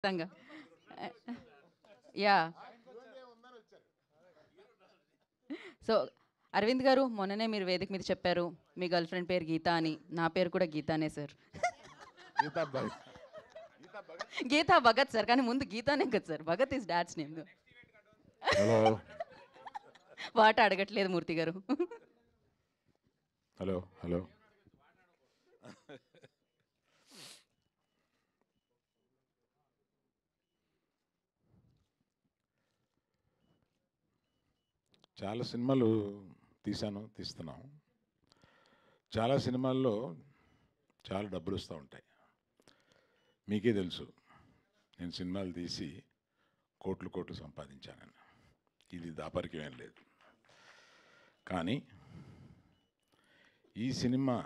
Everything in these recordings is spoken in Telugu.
ఖచ్చితంగా. యాహ్! సో, అరవింద్ గారు మొన్ననే మీరు వేదిక మీద చెప్పారు. మీ గర్ల్ ఫ్రెండ్ పేరు గీత అని. నా పేరు కూడా గీతానే సార్. గీతా భగత్. గీతా భగత్ సార్. కానీ ముందు గీతానే కదా sir. Bhagat is dad's name. Hello వాట అడగట్లేదు మూర్తి గారు. హలో హలో చాలా సినిమాలు తీస్తున్నాం. చాలా సినిమాల్లో చాలా డబ్బులు వస్తూ ఉంటాయి. మీకే తెలుసు, నేను సినిమాలు తీసి కోట్లు కోట్లు సంపాదించానని. ఇది దాపరికం ఏం లేదు. కానీ ఈ సినిమా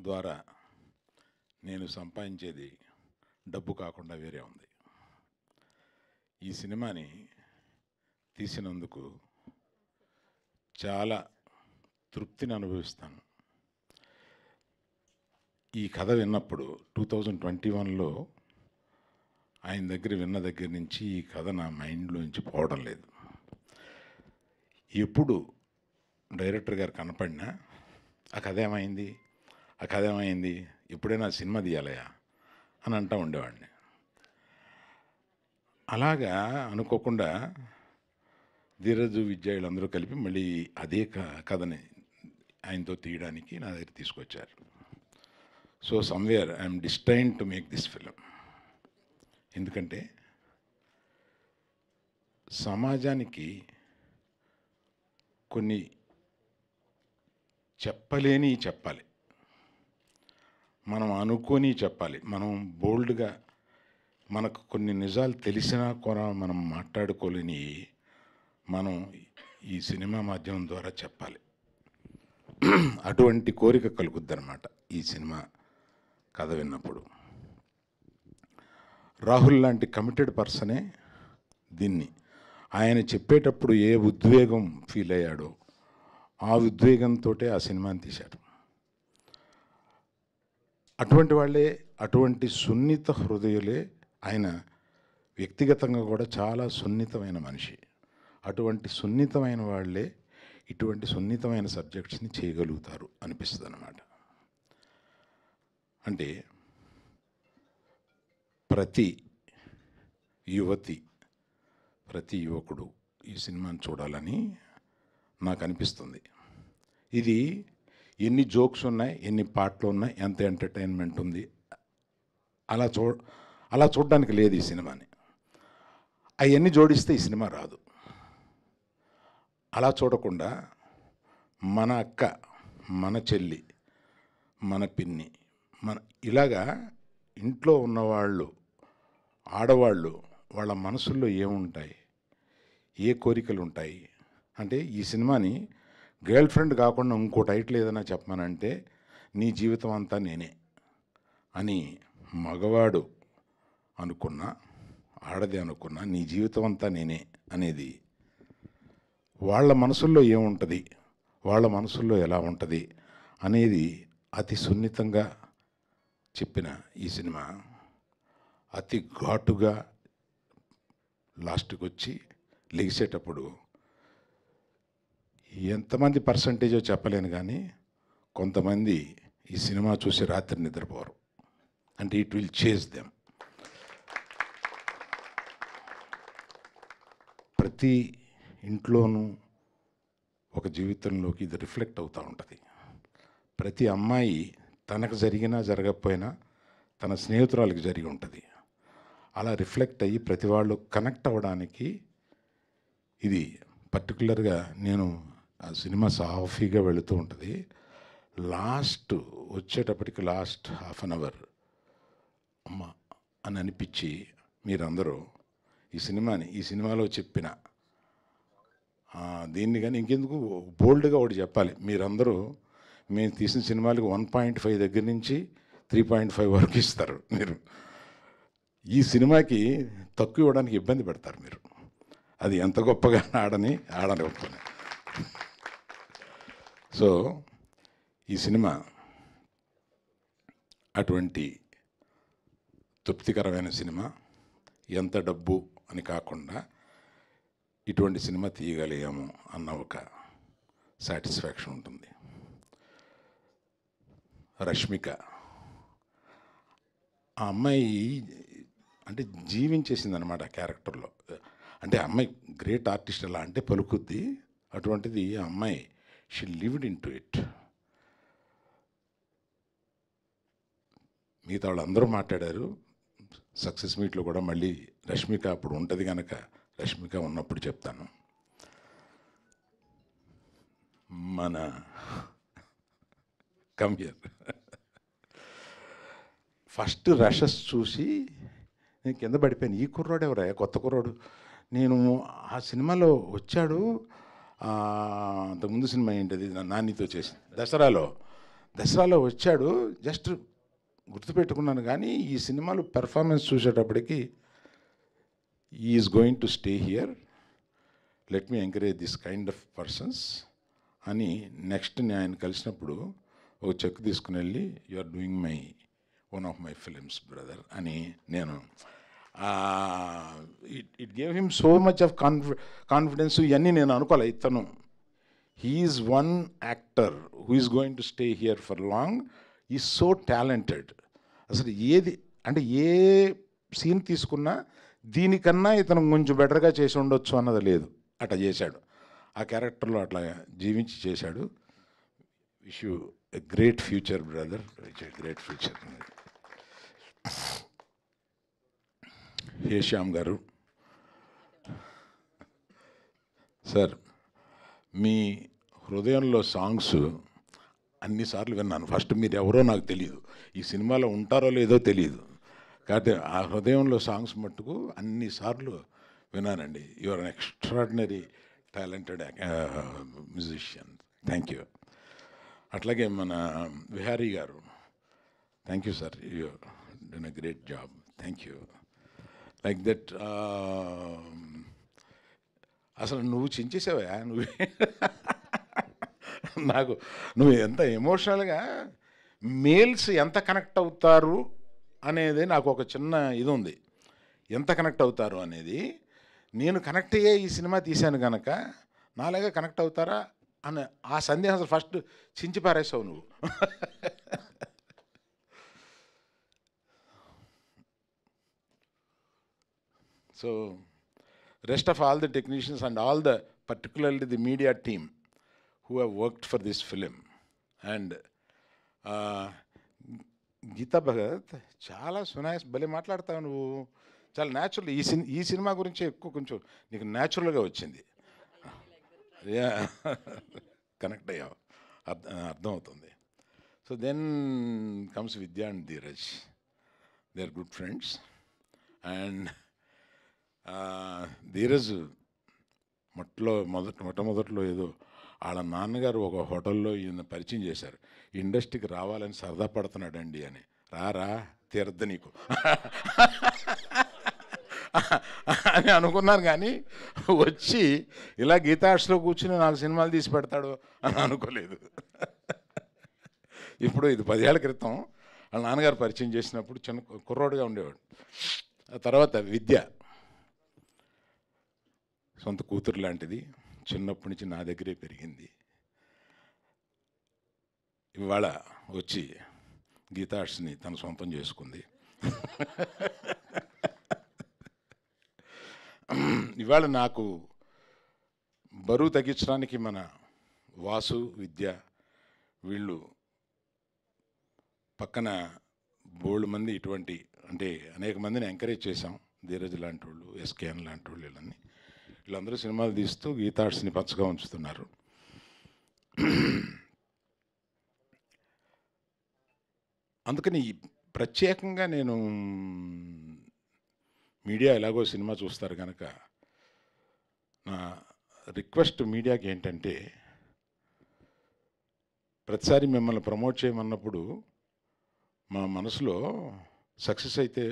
ద్వారా నేను సంపాదించేది డబ్బు కాకుండా వేరే ఉంది. ఈ సినిమాని తీసినందుకు చాలా తృప్తిని అనుభవిస్తాను. ఈ కథ విన్నప్పుడు 2021లో ఆయన దగ్గర విన్న దగ్గర నుంచి ఈ కథ నా మైండ్లోంచి పోవడం లేదు. ఎప్పుడు డైరెక్టర్ గారు కనపడినా ఆ కథ ఏమైంది, ఆ కథ ఏమైంది, ఎప్పుడైనా సినిమా తీయాలయా అని అంటూ ఉండేవాడిని. అలాగా అనుకోకుండా ధీరజు విద్య వీళ్ళందరూ కలిపి మళ్ళీ అదే కథని ఆయనతో తీయడానికి నా దగ్గర తీసుకొచ్చారు. So somewhere I'm destined to make this film. ఎందుకంటే సమాజానికి కొన్ని చెప్పాలి, మనం అనుకొని చెప్పాలి. మనం బోల్డ్గా మనకు కొన్ని నిజాలు తెలిసినా కూడా మనం మాట్లాడుకోలేని మనం ఈ సినిమా మాధ్యమం ద్వారా చెప్పాలి. అటువంటి కోరిక కలుగుద్దనమాట ఈ సినిమా కథ విన్నప్పుడు. రాహుల్ లాంటి కమిటెడ్ పర్సనే దీన్ని ఆయన చెప్పేటప్పుడు ఏ ఉద్వేగం ఫీల్ అయ్యాడో ఆ ఉద్వేగంతో ఆ సినిమాని తీశారు. అటువంటి వాళ్ళే, అటువంటి సున్నిత హృదయులే ఆయన. వ్యక్తిగతంగా కూడా చాలా సున్నితమైన మనిషి. అటువంటి సున్నితమైన వాళ్ళే ఇటువంటి సున్నితమైన సబ్జెక్ట్స్ని చేయగలుగుతారు అనిపిస్తుంది అన్నమాట. అంటే ప్రతి యువతి, ప్రతి యువకుడు ఈ సినిమాని చూడాలని నాకు అనిపిస్తుంది. ఇది ఎన్ని జోక్స్ ఉన్నాయి, ఎన్ని పాటలు ఉన్నాయి, ఎంత ఎంటర్టైన్మెంట్ ఉంది, అలా చూడడానికి లేదు ఈ సినిమాని. అవన్నీ జోడిస్తే ఈ సినిమా రాదు. అలా చూడకుండా మన అక్క, మన చెల్లి, మన పిన్ని, ఇలాగా ఇంట్లో ఉన్నవాళ్ళు, ఆడవాళ్ళు, వాళ్ళ మనసుల్లో ఏముంటాయి, ఏ కోరికలు ఉంటాయి అంటే ఈ సినిమాని గర్ల్ ఫ్రెండ్ కాకుండా ఇంకో టైటిల్ ఏదైనా చెప్పమనంటే నీ జీవితం అంతా నేనే అని మగవాడు అనుకున్నా, ఆడది అనుకున్నా, నీ జీవితం అంతా నేనే అనేది వాళ్ళ మనసుల్లో ఏముంటుంది, వాళ్ళ మనసుల్లో ఎలా ఉంటుంది అనేది అతి సున్నితంగా చెప్పిన ఈ సినిమా అతి ఘాటుగా లాస్ట్కి వచ్చి లెగిసేటప్పుడు ఎంతమంది పర్సంటేజో చెప్పలేను, కానీ కొంతమంది ఈ సినిమా చూసి రాత్రి నిద్రపోరు. అంటే ఇట్ విల్ చేజ్ దెమ్. ప్రతి ఇంట్లోనూ ఒక జీవితంలోకి ఇది రిఫ్లెక్ట్ అవుతూ ఉంటుంది. ప్రతి అమ్మాయి తనకు జరిగినా జరగకపోయినా తన స్నేహితురాలకు జరిగి ఉంటుంది. అలా రిఫ్లెక్ట్ అయ్యి ప్రతి వాళ్ళు కనెక్ట్ అవ్వడానికి ఇది పర్టికులర్గా. నేను ఆ సినిమా సాఫీగా వెళుతూ ఉంటుంది. లాస్ట్ వచ్చేటప్పటికి లాస్ట్ హాఫ్ అన్ అవర్ అమ్మ అని అనిపించి మీరందరూ ఈ సినిమాలో చెప్పిన దీన్ని కానీ ఇంకెందుకు బోల్డ్గా ఒకటి చెప్పాలి. మీరందరూ మేము తీసిన సినిమాలకు 1.5 దగ్గర నుంచి 3.5 వరకు ఇస్తారు. మీరు ఈ సినిమాకి తక్కువ ఇవ్వడానికి ఇబ్బంది పెడతారు మీరు. అది ఎంత గొప్పగా ఆడనివ్వకపోయినా. సో ఈ సినిమా అటువంటి తృప్తికరమైన సినిమా. ఎంత డబ్బు అని కాకుండా ఇటువంటి సినిమా తీయగలిగాము అన్న ఒక సాటిస్ఫాక్షన్ ఉంటుంది. రష్మిక, ఆ అమ్మాయి అంటే జీవించేసింది అనమాట ఆ క్యారెక్టర్లో. అంటే ఆ అమ్మాయి గ్రేట్ ఆర్టిస్ట్ ఎలా అంటే పలుకుద్ది, అటువంటిది ఆ అమ్మాయి she lived in to it. మిగతా వాళ్ళు అందరూ మాట్లాడారు. సక్సెస్ మీట్లో కూడా మళ్ళీ రష్మిక అప్పుడు ఉంటుంది కనుక రష్మిక ఉన్నప్పుడు చెప్తాను. మన కమ్యర్ ఫస్ట్ రషస్ చూసి నేను కింద పడిపోయాను. ఈ కుర్రాడు ఎవరా, కొత్త కుర్రాడు. నేను ఆ సినిమాలో వచ్చాడు, అంతకుముందు సినిమా ఏంటది నానితో చేసి దసరాలో వచ్చాడు. జస్ట్ గుర్తుపెట్టుకున్నాను. కానీ ఈ సినిమాలో పెర్ఫార్మెన్స్ చూసేటప్పటికి is going to stay here, let me encourage this kind of persons అని నెక్స్ట్ నేను ఆయన కలిసినప్పుడు ఒక చెక్ తీసుకుని వెళ్ళి you are doing my one of my films brother అని నేను it gave him so much of confidence. ఇవన్నీ నేను అనుకోలే. ఇతను he is one actor who is going to stay here for long, is so talented. అసలు ఏది అంటే ఏ సీన్ తీసుకున్నా దీనికన్నా ఇతను కొంచెం బెటర్గా చేసి ఉండొచ్చు అన్నది లేదు. అట్లా చేశాడు, ఆ క్యారెక్టర్లో అట్లా జీవించి చేశాడు. Wish you a great future brother, great future. Hey Shyam garu, sir మీ హృదయంలో సాంగ్స్ అన్నిసార్లు విన్నాను. ఫస్ట్ మీరు ఎవరో నాకు తెలియదు, ఈ సినిమాలో ఉంటారో లేదో తెలియదు, కాకపోతే ఆ హృదయంలో సాంగ్స్ మట్టుకు అన్నిసార్లు విన్నానండి. You are an extraordinary talented musician. Thank you. అట్లాగే మన Vihari garu, thank you sir, you done a great job. Thank you. Like that అసలు నువ్వు చించేసావా నువ్వు నాకు నువ్వు ఎంత ఎమోషనల్గా మేల్స్ ఎంత కనెక్ట్ అవుతారు అనేది నాకు ఒక చిన్న ఇది ఉంది. ఎంత కనెక్ట్ అవుతారు అనేది నేను కనెక్ట్ అయ్యే ఈ సినిమా తీశాను కనుక నాలాగా కనెక్ట్ అవుతారా అని ఆ సందేహం అసలు ఫస్ట్ చించి పారేసావు నువ్వు. So rest of all the technicians and all the particularly the media team who have worked for this film, and Geeta Bhagat చాలా సునాయస్ భలే మాట్లాడతావు నువ్వు, చాలా న్యాచురల్. ఈ సినిమా గురించి ఎక్కువ కొంచెం నీకు న్యాచురల్గా వచ్చింది, కనెక్ట్ అయ్యావు, అర్థమవుతుంది. So then comes Vidya and Dheeraj, they are good friends. And Dheeraj మొట్టమొదట్లో ఏదో వాళ్ళ నాన్నగారు ఒక హోటల్లో ఈయన పరిచయం చేశారు, ఇండస్ట్రీకి రావాలని సరదా పడుతున్నాడండి అని. రారా తీరద్దు నీకు అని అనుకున్నాను, కానీ వచ్చి ఇలా గీతార్ట్స్లో కూర్చుని నాకు సినిమాలు తీసి పెడతాడు అని అనుకోలేదు. ఇప్పుడు ఇది 10 ఏళ్ల క్రితం వాళ్ళ నాన్నగారు పరిచయం చేసినప్పుడు చిన్న కుర్రోడుగా ఉండేవాడు. ఆ తర్వాత విద్య సొంత కూతురు లాంటిది, చిన్నప్పటి నుంచి నా దగ్గరే పెరిగింది. ఇవాళ వచ్చి గీతార్ట్స్ని తన సొంతం చేసుకుంది. ఇవాళ నాకు బరువు తగ్గించడానికి మన వాసు, విద్య వీళ్ళు పక్కన బోల్డ్ మంది ఇటువంటి అంటే అనేక మందిని ఎంకరేజ్ చేశాం. ధీరజ్ లాంటి వాళ్ళు, ఎస్కేఎన్ లాంటి వాళ్ళు, వీళ్ళందరూ సినిమాలు తీస్తూ గీతార్ట్స్ని పచ్చగా ఉంచుతున్నారు. అందుకని ప్రత్యేకంగా నేను మీడియా ఎలాగో సినిమా చూస్తారు కనుక నా రిక్వెస్ట్ మీడియాకి ఏంటంటే, ప్రతిసారి మిమ్మల్ని ప్రమోట్ చేయమన్నప్పుడు మా మనసులో సక్సెస్ అయితే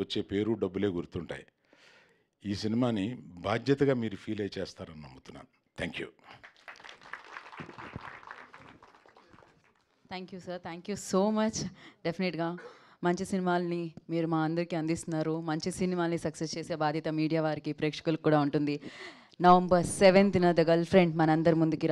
వచ్చే పేరు డబ్బులే గుర్తుంటాయి. ఈ సినిమాని బాధ్యతగా మీరు ఫీల్ అయి చేస్తారని నమ్ముతున్నాను. Thank you. Thank you sir, thank you so much. డెఫినెట్గా మంచి సినిమాల్ని మీరు మా అందరికీ అందిస్తున్నారు. మంచి సినిమాల్ని సక్సెస్ చేసే బాధ్యత మీడియా వారికి, ప్రేక్షకులకు కూడా ఉంటుంది. నవంబర్ 7న ద గర్ల్ ఫ్రెండ్ మనందరి ముందుకి